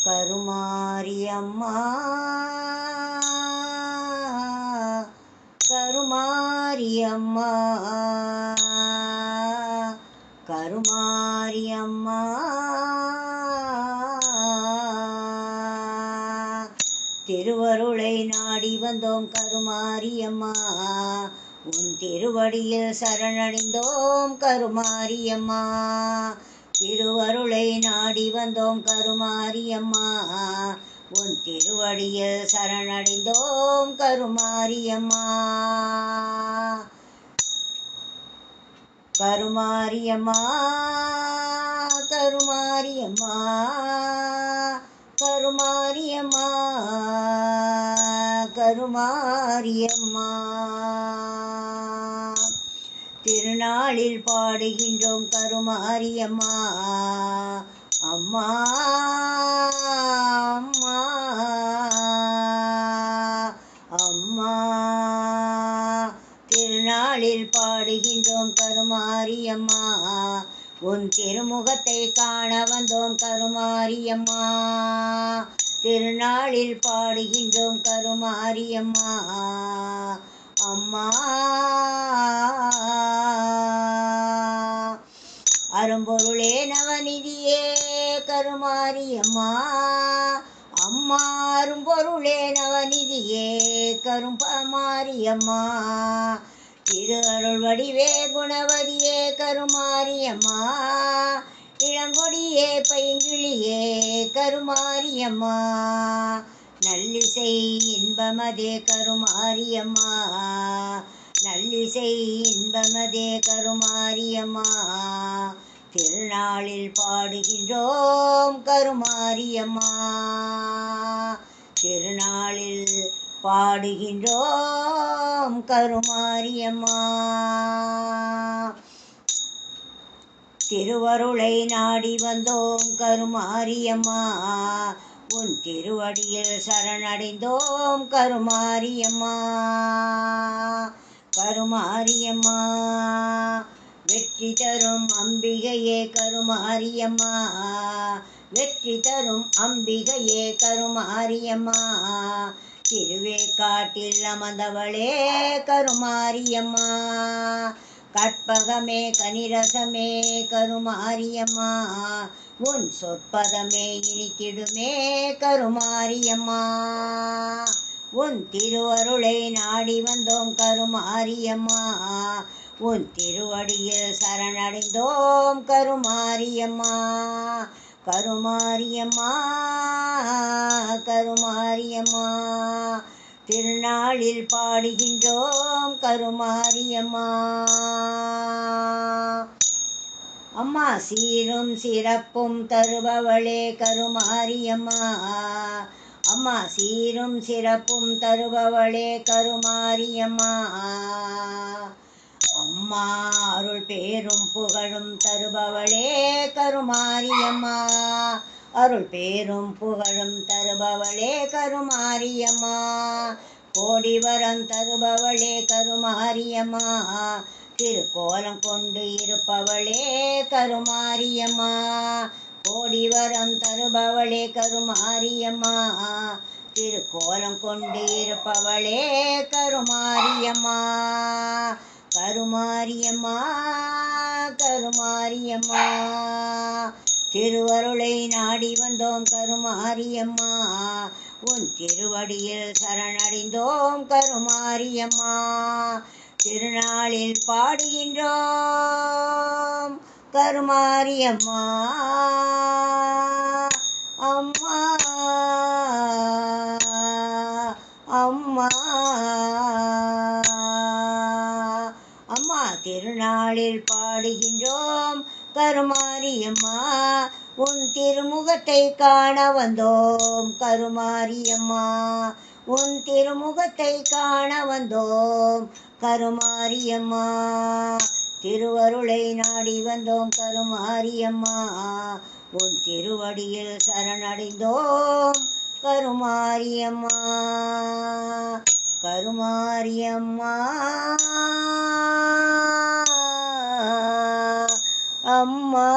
கருமாரியம்மா கருமாரியம்மா கருமாரியம்மா திருவருளை நாடி வந்தோம் கருமாரியம்மா உன் திருவடியில் சரணடைந்தோம் கருமாரியம்மா திருவருளை நாடி வந்தோம் கருமாரியம்மா உன் திருவடியில் சரணடைந்தோம் கருமாரியம்மா கருமாரியம்மா கருமாரியம்மா கருமாரியம்மா கருமாரியம்மா திருநாளில் பாடுகின்றோம் கருமாரியம்மா அம்மா அம்மா அம்மா திருநாளில் பாடுகின்றோம் கருமாரியம்மா உன் திருமுகத்தை காண வந்தோம் கருமாரியம்மா திருநாளில் பாடுகின்றோம் கருமாரியம்மா அம்மா அரும்பொருளே நவநிதியே கருமாரியம்மா அம்மா அரும்பொருளே நவநிதியே கருமாரியம்மா திரு அருள் வடிவே குணவதியே கருமாரியம்மா இளங்கொடியே பைங்கிளியே கருமாரியம்மா நல்லிசை இன்பமதே கருமாரியம்மா நல்லிசை இன்பமதே கருமாரியம்மா திருநாளில் பாடுகின்றோம் கருமாரியம்மா திருநாளில் பாடுகின்றோம் கருமாரியம்மா திருவருளை நாடி வந்தோம் கருமாரியம்மா உன் திருவடியில் சரணடைந்தோம் கருமாரியம்மா கருமாரியம்மா வெற்றி தரும் அம்பிகையே கருமாரியம்மா வெற்றி தரும் அம்பிகையே கருமாரியம்மா திருவேற்காட்டில் அமர்ந்தவளே கருமாரியம்மா கற்பகமே கனிரசமே கருமாரியம்மா உன் சொற்பதமே இனித்திடுமே கருமாரியம்மா உன் திருவருளை நாடி வந்தோம் கருமாரியம்மா உன் திருவடியில் சரணடைந்தோம் கருமாரியம்மா கருமாரியம்மா கருமாரியம்மா திருநாளில் பாடுகின்றோம் கருமாரியம்மா அம்மா சீரும் சிறப்பும் தருபவளே கருமாரியம்மா அம்மா சீரும் சிறப்பும் தருபவளே கருமாரியம்மா அம்மா அருள் பேரும் புகழும் தருபவளே கருமாரியம்மா அருள் பேரும் புகழும் தருபவளே கருமாரியம்மா கோடி வரம் தருபவளே கருமாரியம்மா திருக்கோலம் கொண்டு இருப்பவளே கருமாரியம்மா கோடி வரம் தருபவளே கருமாரியம்மா திருக்கோலம் கொண்டு இருப்பவளே கருமாரியம்மா கருமாரியம்மா கருமாரியம்மா திருவருளை நாடி வந்தோம் கருமாரியம்மா உன் திருவடியில் சரணடைந்தோம் கருமாரியம்மா திருநாளில் பாடுகின்றோம் கருமாரியம்மா அம்மா அம்மா அம்மா திருநாளில் பாடுகின்றோம் கருமாரியம்மா உன் திருமுகத்தை காண வந்தோம் கருமாரியம்மா உன் திருமுகத்தை காண வந்தோம் கருமாரியம்மா திருவருளை நாடி வந்தோம் கருமாரியம்மா உன் திருவடியில் சரணடைந்தோம் கருமாரியம்மா கருமாரியம்மா அம்மா